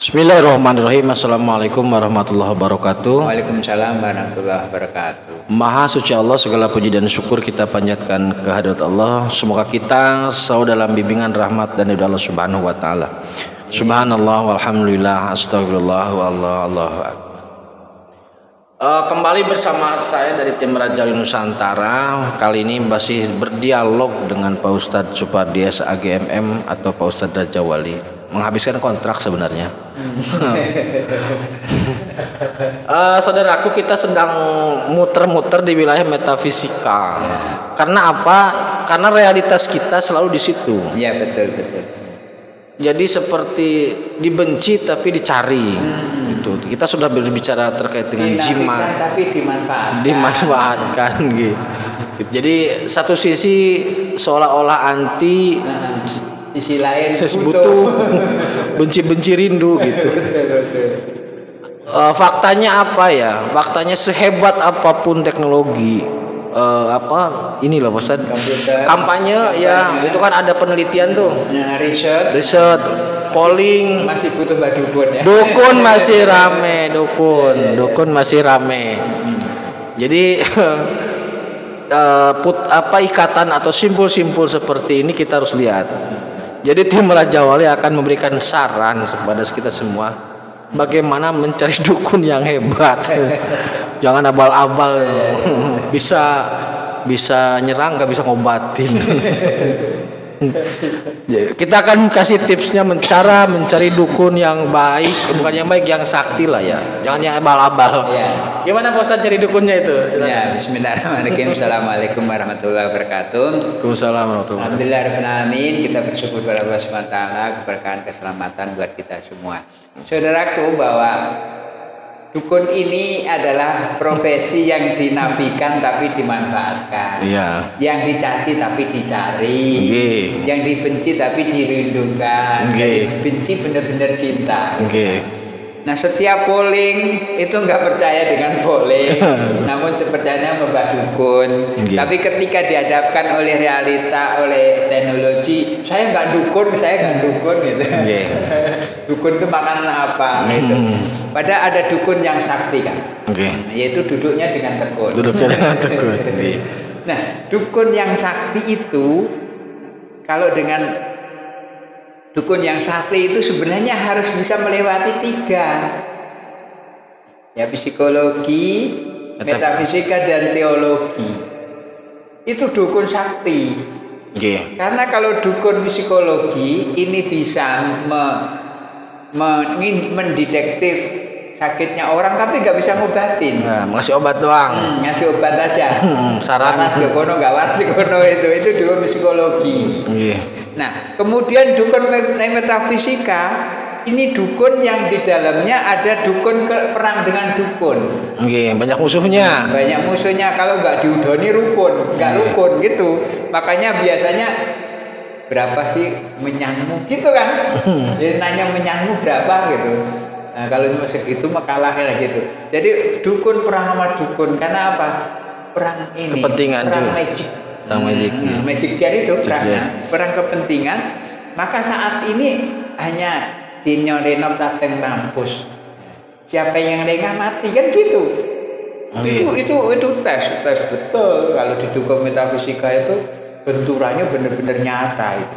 Bismillahirrahmanirrahim. Assalamualaikum warahmatullahi wabarakatuh. Waalaikumsalam warahmatullahi wabarakatuh. Maha suci Allah, segala puji dan syukur kita panjatkan kehadirat Allah. Semoga kita selalu dalam bimbingan rahmat dan ridha Allah Subhanahu wa taala. Subhanallah walhamdulillah astagfirullah wallahu akbar. Kembali bersama saya dari tim Rajali Nusantara. Kali ini masih berdialog dengan Pak Ustadz Supardies AGMM atau Pak Ustadz Raja Wali. Menghabiskan kontrak sebenarnya. Saudaraku, kita sedang muter-muter di wilayah metafisika. Karena apa? Karena realitas kita selalu di situ. Iya, betul. Jadi seperti dibenci tapi dicari. Gitu. Kita sudah berbicara terkait dengan jimat, tapi dimanfaatkan gitu. Jadi satu sisi seolah-olah anti, sisi lain butuh, benci-benci rindu gitu. Faktanya apa ya? Faktanya sehebat apapun teknologi, inilah Ustaz, kampanye ya, itu kan ada penelitian tuh, riset, polling, masih butuh Mbak Dukun ya. Dukun masih rame, dukun masih rame. Jadi ikatan atau simpul-simpul seperti ini kita harus lihat. Jadi tim Raja Wali akan memberikan saran kepada kita semua bagaimana mencari dukun yang hebat. Jangan abal-abal, bisa nyerang gak bisa ngobatin. Kita akan kasih tipsnya cara mencari dukun yang baik, bukan yang baik, yang sakti lah ya. Jangan yang abal-abal. Ya. Gimana Pak Ustadz cari dukunnya itu? Ya, bismillahirrahmanirrahim. Assalamualaikum warahmatullahi wabarakatuh. Waalaikumsalam warahmatullahi wabarakatuh. Alhamdulillahirrahmanirrahim. Kita bersyukur kepada Allah SWT, keberkahan keselamatan buat kita semua. Saudaraku, bahwa dukun ini adalah profesi yang dinafikan tapi dimanfaatkan. Iya. Yang dicaci tapi dicari. Yang dibenci tapi dirindukan. Benci benar-benar cinta. Nah, setiap polling itu nggak percaya dengan polling, namun percayanya membah dukun. Tapi ketika dihadapkan oleh realita, oleh teknologi, saya nggak dukun gitu. Dukun itu makan apa gitu. Padahal ada dukun yang sakti kan, yaitu duduknya dengan tekun. Nah, dukun yang sakti itu, kalau dengan dukun yang sakti itu sebenarnya harus bisa melewati 3. Ya, psikologi, metafisika, dan teologi. Itu dukun sakti. Karena kalau dukun psikologi ini bisa mendetektif sakitnya orang tapi nggak bisa ngobatin. Nah, ngasih obat doang. Ngasih obat aja. Saran kono nggak waras kono itu dukun psikologi. Nah, kemudian dukun metafisika ini dukun yang di dalamnya ada dukun perang dengan dukun. Banyak musuhnya. Kalau nggak diudoni rukun, nggak rukun gitu. Makanya biasanya berapa sih menyangmu gitu kan? Jadi nanya menyangmu berapa gitu. Nah, kalau segitu mah kalah gitu. Jadi dukun perang sama dukun karena apa? Perang ini. Kepentingan perang magic. Magic jar itu perang kepentingan. Maka saat ini hanya dinyoreno prateng mampus. Siapa yang lengah mati kan gitu. Itu tes betul. Kalau di dukun metafisika itu benturannya benar-benar nyata itu.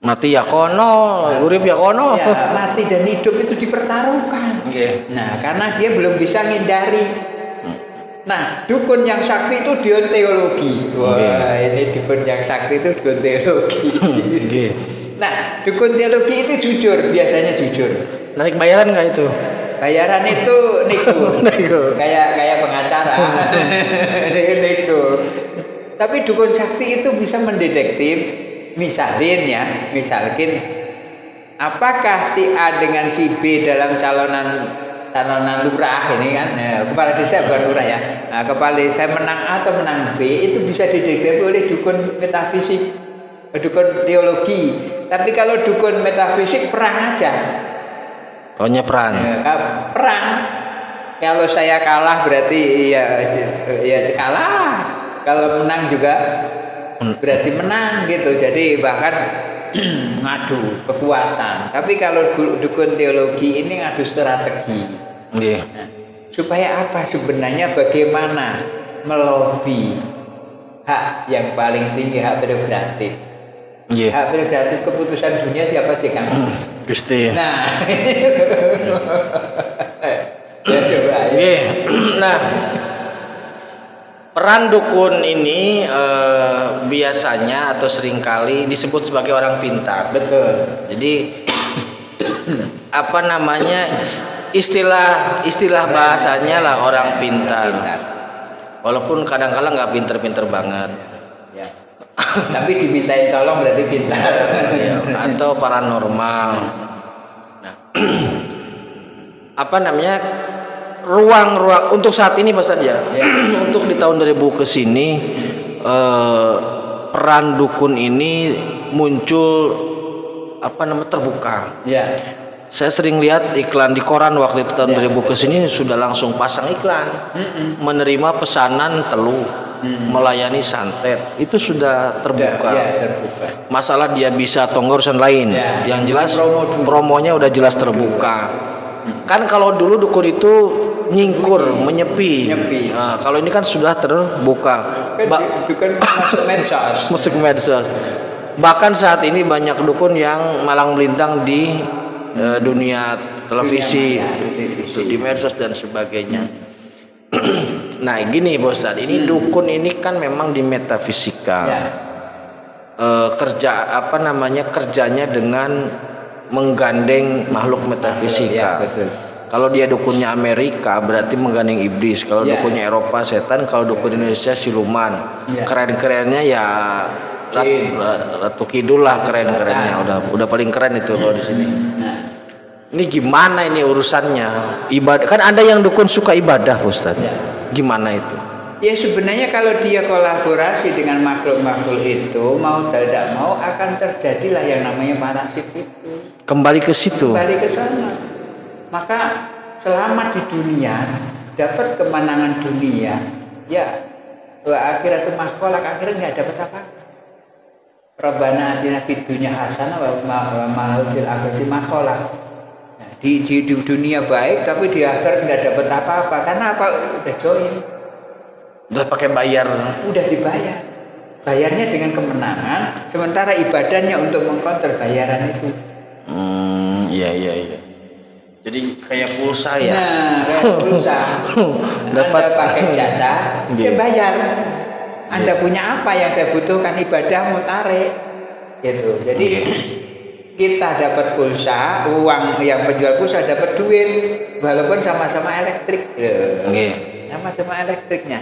Mati ya kono, urip ya kono. Ya, mati dan hidup itu dipertaruhkan. Nah, karena dia belum bisa ngindari. Nah, dukun yang sakti itu deontologi. Wah, ini dukun yang sakti itu deontologi. Nah, dukun teologi itu jujur, biasanya jujur. Narik bayaran nggak itu? Bayaran itu nego. Kayak pengacara. Nego. Tapi dukun sakti itu bisa mendetektif, misalkin apakah si A dengan si B dalam calonan lurah ini kan, kepala desa bukan lurah ya. Nah, kepala desa menang A atau menang B itu bisa dideteksi oleh dukun metafisik, dukun teologi. Tapi kalau dukun metafisik perang aja. Pokoknya perang. Perang. Kalau saya kalah berarti ya kalah. Kalau menang juga berarti menang gitu. Jadi bahkan ngadu kekuatan. Tapi kalau dukun teologi ini ngadu strategi. Yeah. Nah, supaya apa sebenarnya, bagaimana melobi hak yang paling tinggi, hak prerogatif. Yeah. Hak prerogatif keputusan dunia siapa sih Kang? Gusti. Nah, ya coba. Yeah. Nah, peran dukun ini biasanya atau seringkali disebut sebagai orang pintar. Betul. Jadi apa namanya, istilah bahasanya lah orang pintar. Walaupun kadang-kala nggak pinter-pinter banget. Ya. Tapi dimintain tolong berarti pintar. Ya, atau paranormal. Nah, apa namanya, ruang untuk saat ini Pak Ustadz ya. Untuk di tahun 2000 ke sini peran dukun ini muncul apa namanya, terbuka. Ya. Saya sering lihat iklan di koran waktu itu tahun 2000 ke sini sudah langsung pasang iklan. Menerima pesanan teluh, melayani santet. Itu sudah terbuka. Terbuka. Masalah dia bisa atau enggak urusan lain. Yang jelas promonya udah jelas terbuka. Kan kalau dulu dukun itu nyingkur, menyepi. Nah, kalau ini kan sudah terbuka. Dukun masuk medsos. Masuk medsos. Bahkan saat ini banyak dukun yang malang melintang di dunia televisi, di medsos dan sebagainya. Nah, gini Pak Ustadz, ini dukun ini kan memang di metafisika. Kerjanya dengan menggandeng makhluk metafisika. Betul. Kalau dia dukunnya Amerika berarti menggandeng iblis. Kalau dukunnya Eropa setan. Kalau dukun Indonesia siluman. Keren-kerennya ya Ratu Kidul lah, keren-kerennya. Udah paling keren itu kalau di sini. Ini gimana ini urusannya? Ibadah kan ada yang dukun suka ibadah, Ustaz. Gimana itu? Ya sebenarnya kalau dia kolaborasi dengan makhluk-makhluk itu, mau tidak mau akan terjadilah yang namanya parasit itu. Kembali ke situ. Kembali ke sana. Maka selama di dunia dapat kemenangan dunia, ya akhirat itu mahkolak, akhirnya nggak dapat apa-apa. Rabbana atina fid dunya hasanah wa ma fil akhirati mahkolak. Nah, di dunia baik tapi di akhirat nggak dapat apa-apa. Karena apa? Udah join. Udah pakai bayar. Udah dibayar. Bayarnya dengan kemenangan, sementara ibadahnya untuk mengkonter bayaran itu. Iya. Jadi kayak pulsa ya. Nah, kayak pulsa. Anda pakai jasa, dia bayar. Anda punya apa yang saya butuhkan, ibadahmu tarik. Gitu. Jadi kita dapat pulsa, uang yang penjual pulsa dapat duit, walaupun sama-sama elektrik. Sama-sama elektriknya.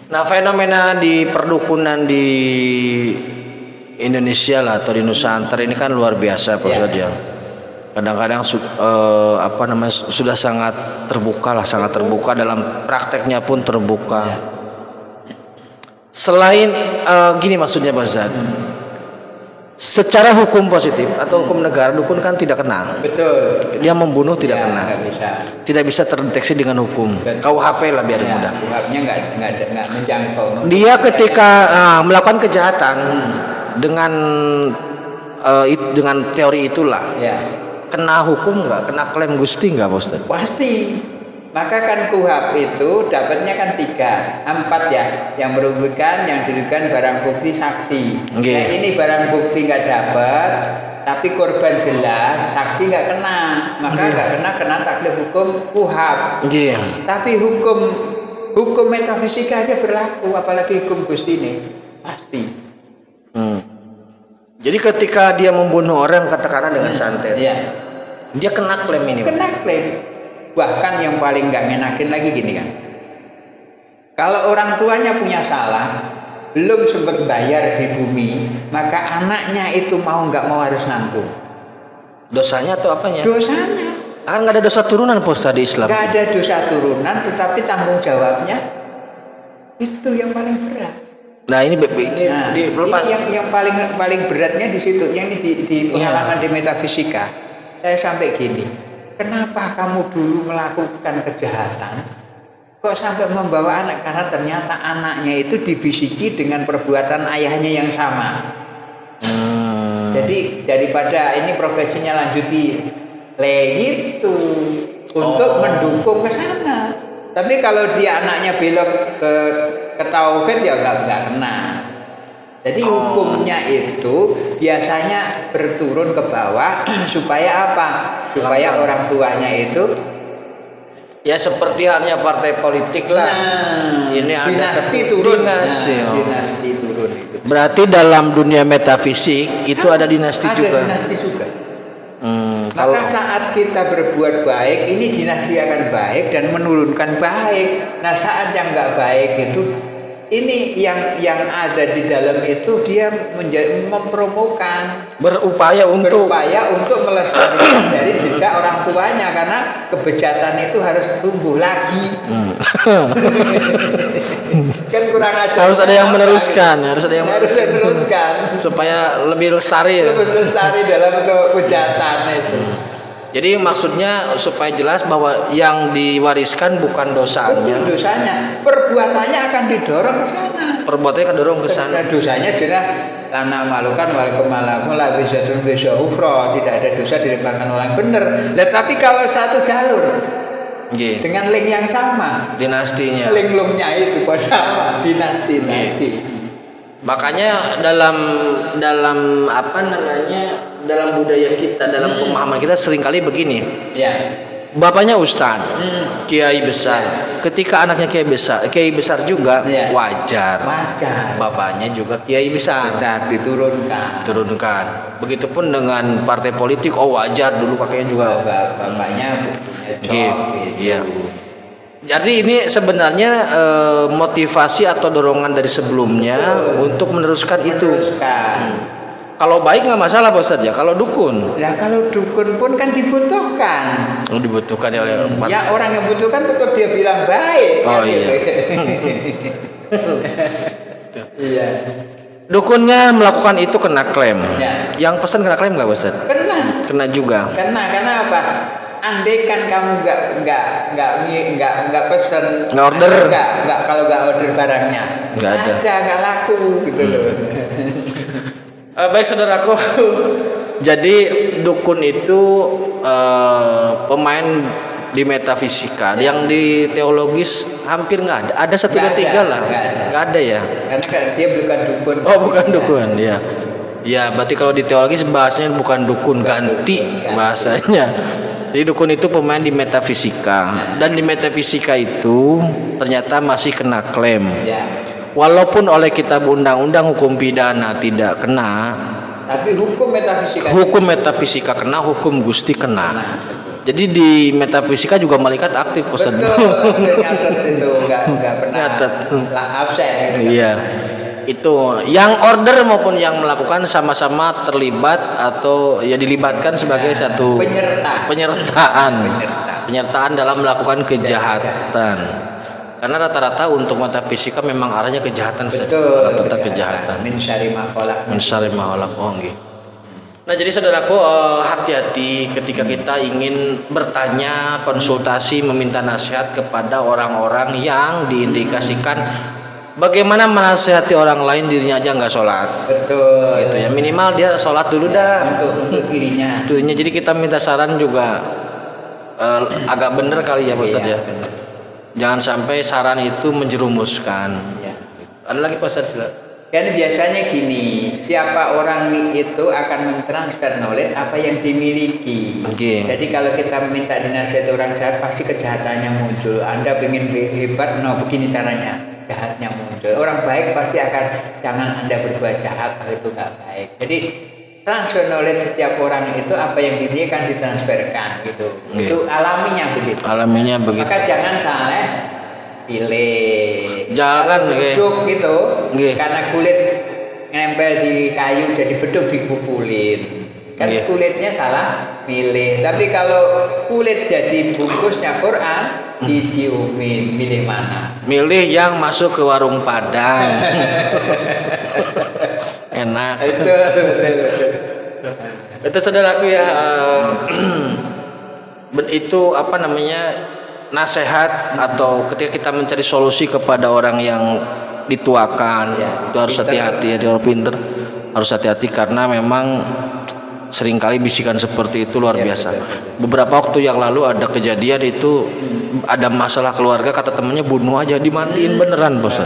Nah, fenomena di perdukunan di Indonesia lah atau di Nusantara ini kan luar biasa Pak Ustadz ya. Kadang-kadang sudah sangat terbuka dalam prakteknya pun terbuka. Selain gini maksudnya Pak Ustadz, secara hukum positif atau hukum negara dukun kan tidak kena. Betul. Dia membunuh tidak kena. Tidak bisa terdeteksi dengan hukum. KUHP lah biar mudah. KUHP-nya nggak menjangkau. Dia ketika melakukan kejahatan dengan teori itulah. Kena hukum nggak? Kena klaim Gusti nggak Pak Ustadz? Pasti. Maka kan KUHP itu dapatnya kan 4 ya, yang merugikan, yang dirugikan barang bukti saksi. Nah ini barang bukti nggak dapat, tapi korban jelas, saksi nggak kena, maka nggak kena taklif hukum KUHP. Tapi hukum metafisika aja berlaku, apalagi hukum Gusti ini pasti. Jadi ketika dia membunuh orang katakanlah dengan santet, dia kena klaim ini. Kena klaim. Bahkan yang paling nggak ngenakin lagi gini kan, kalau orang tuanya punya salah, belum sempat bayar di bumi, maka anaknya itu mau nggak mau harus nanggung. Dosanya atau apanya? Dosanya. Kan nggak ada dosa turunan Pak Ustadz di Islam. Nggak ada dosa turunan, tetapi tanggung jawabnya itu yang paling berat. Nah ini yang paling beratnya di situ. Yang di pengalaman di metafisika, saya sampai gini, kenapa kamu dulu melakukan kejahatan, kok sampai membawa anak? Karena ternyata anaknya itu dibisiki dengan perbuatan ayahnya yang sama. Jadi daripada ini profesinya lanjut di itu untuk mendukung ke sana. Tapi kalau dia anaknya belok ke tauhid ya nggak kena. Jadi hukumnya itu biasanya berturun ke bawah supaya apa? Supaya orang tuanya itu ya seperti halnya partai politik lah. Ini dinasti turun. Dinasti turun itu. Berarti dalam dunia metafisik itu ada dinasti juga. Ada dinasti juga. Maka saat kita berbuat baik, ini dinasti akan baik dan menurunkan baik. Nah saat yang nggak baik itu, ini yang ada di dalam itu dia mempromokan, berupaya untuk melestarikan dari jejak orang tuanya, karena kebejatan itu harus tumbuh lagi. Kan kurang ajar. Harus ada yang meneruskan, harus meneruskan supaya lebih lestari. Lebih lestari dalam kebejatan itu. Jadi maksudnya supaya jelas bahwa yang diwariskan bukan dosanya. Bukan dosanya, perbuatannya akan didorong ke sana. Perbuatannya akan didorong ke sana. Dosanya jelas karena malukan walaikumallakum la bisatun bisahufra, tidak ada dosa dilemparkan orang benar. Nah, tapi kalau satu jalur dengan link yang sama, dinastinya. Link-linknya itu sama, dinasti nanti. Makanya dalam apa namanya? Dalam budaya kita, dalam pemahaman kita seringkali begini. Ya. Bapaknya ustadz, kiai besar. Ketika anaknya kiai besar juga, wajar. Bapaknya juga kiai besar. Diturunkan. Begitupun dengan partai politik, wajar dulu pakainya juga. Bapaknya punya job. Iya. Jadi ini sebenarnya motivasi atau dorongan dari sebelumnya untuk meneruskan itu. Kalau baik nggak masalah Pak Ustadz ya. Kalau dukun? Nah kalau dukun pun kan dibutuhkan. Dibutuhkan ya oleh orang. Ya orang yang butuhkan betul dia bilang baik. Iya. Iya. Dukunnya melakukan itu kena klaim. Ya. Yang pesan kena klaim nggak Pak Ustadz? Kena juga. Karena apa? Andai kan kamu nggak pesan, nggak order, nggak kalau nggak order barangnya, nggak laku gitu loh. Baik saudaraku, jadi dukun itu pemain di metafisika, yang di teologis hampir nggak ada. Ada 1, 2, 3 lah, nggak ada ya. Karena dia bukan dukun. Oh bukan dukun, ya. Ya berarti kalau di teologis bahasanya bukan dukun, ganti bahasanya. Jadi dukun itu pemain di metafisika, dan di metafisika itu ternyata masih kena klaim. Walaupun oleh kitab undang-undang hukum pidana tidak kena, tapi hukum metafisika kena, hukum Gusti kena. Jadi di metafisika juga malaikat aktif Ustaz. Betul, nyatet itu enggak pernah absen gitu. Iya. Itu yang order maupun yang melakukan sama-sama terlibat atau ya dilibatkan sebagai satu penyertaan dalam melakukan kejahatan. Karena rata-rata untuk metafisika memang arahnya kejahatan. Betul. Rata-rata kejahatan. Min syarri ma khalaq. Nah jadi saudaraku, hati-hati ketika kita ingin bertanya, konsultasi, meminta nasihat kepada orang-orang yang diindikasikan bagaimana menasihati orang lain, dirinya aja nggak sholat. Betul. Gitu ya, minimal dia sholat dulu dah. Untuk dirinya. Jadi kita minta saran juga agak bener kali ya Pak Ustaz ya. Bener. Jangan sampai saran itu menjerumuskan. Ya. Ada lagi Pak Ustaz? Kan biasanya gini, siapa orang itu akan mentransfer knowledge apa yang dimiliki. Jadi kalau kita minta dinasihati orang jahat, pasti kejahatannya muncul. Anda ingin hebat, begini caranya, jahatnya muncul. Orang baik pasti akan, jangan Anda berbuat jahat, itu nggak baik. Jadi transfer knowledge setiap orang itu apa yang dimiliki akan ditransferkan gitu. Itu alaminya begitu. Maka jangan salah pilih. Jangan beduk gitu. Karena kulit nempel di kayu jadi beduk dipupulin. Kan kulitnya salah milih. Tapi kalau kulit jadi bungkusnya Quran, diciumin, milih mana? Milih yang masuk ke warung Padang. Enak. Itu saudaraku ya. Itu apa namanya, nasihat atau ketika kita mencari solusi kepada orang yang dituakan, itu harus hati-hati ya, dia orang pinter. harus hati-hati karena memang seringkali bisikan seperti itu luar biasa. Beberapa waktu yang lalu ada kejadian itu ada masalah keluarga, kata temennya bunuh aja, dimatiin beneran bos.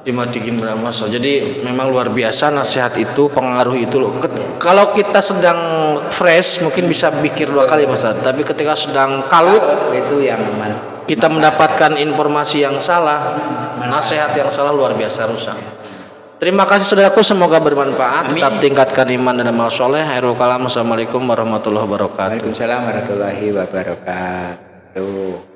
Dimatiin beneran mas. Jadi memang luar biasa nasihat itu, pengaruh itu loh. Kalau kita sedang fresh mungkin bisa pikir 2 kali mas. Tapi ketika sedang kalut itu yang kita mendapatkan informasi yang salah, nasihat yang salah luar biasa rusak. Terima kasih saudaraku, semoga bermanfaat. Amin. Tetap tingkatkan iman dan amal soleh. Khairul kalam. Assalamualaikum warahmatullahi wabarakatuh. Waalaikumsalam warahmatullahi wabarakatuh.